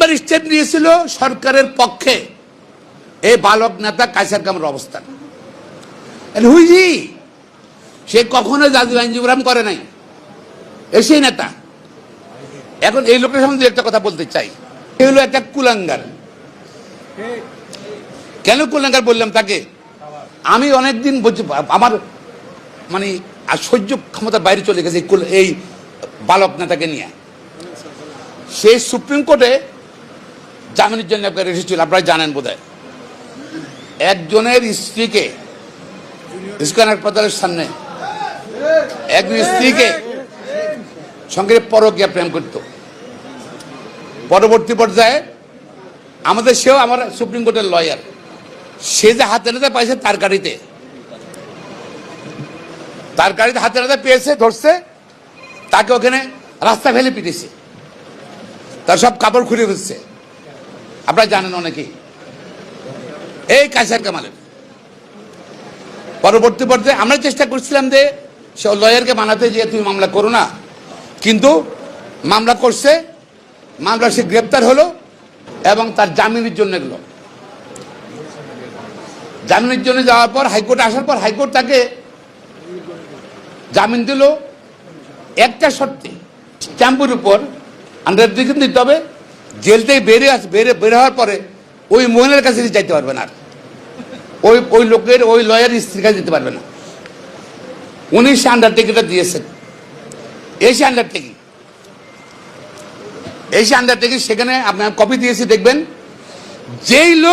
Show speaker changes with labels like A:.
A: Number step নিয়েছিল সরকারের পক্ষে এই বালক নেতা কায়সার কামালের অবস্থান। হুইজি সে কখনো জাতীয় আইনজীবী ফোরাম করে নাই, এসেই নেতা। এখন এই লোকের সম্বন্ধে একটা কথা বলতে চাই, সে হলো একটা কুলাঙ্গার। কেন কুলাঙ্গার বললাম তাকে? আমি অনেকদিন বলছি, আমার মানে সহ্য ক্ষমতার বাইরে চলে গেছে এই বালক নেতাকে নিয়ে। সে সুপ্রিম কোর্টে জামিনের জন্য একবার এসেছিল, আপনারা জানেন বোধহয়। একজনের স্ত্রীকে ইস্কন হাসপাতালের সামনে একজন স্ত্রীকে সঙ্গে পরকীয়া প্রেম করত। পরবর্তী পর্যায়ে আমাদের সেও আমার সুপ্রিম কোর্টের লয়ার, সে যে হাতে নাতে পাইছে তার গাড়িতে হাতে নাতে পেয়েছে, ধরছে, তাকে ওখানে রাস্তা ফেলে পিটেছে, তার সব কাপড় খুলে ফেলছে। আপনারা জানেন অনেকেই এই কায়সার কামালের। পরবর্তী পর্যায়ে আমরা চেষ্টা করছিলাম যে সে লয়ারকে মানাতে, যে তুমি মামলা করো না, কিন্তু মামলা করছে, মামলা সে গ্রেপ্তার হলো এবং তার জামিনের জন্য গেল। জামিনের জন্য যাওয়ার পর হাইকোর্টে আসার পর হাইকোর্ট তাকে জামিন দিল একটা শর্তে, স্ট্যাম্পের উপর আন্ডারটেকিং দিতে হবে, জেল থেকে বের হওয়ার পরে ওই মহিলার কাছে যাইতে পারবে না, ওই লোকের ওই লয়ার স্ত্রীর কাছে যেতে পারবে না। উনি সে আন্ডারটেকিংটা দিয়েছেন। এই আন্ডারটেকিং সেখানে আপনার কপি দিয়েছি, দেখবেন যেই লোক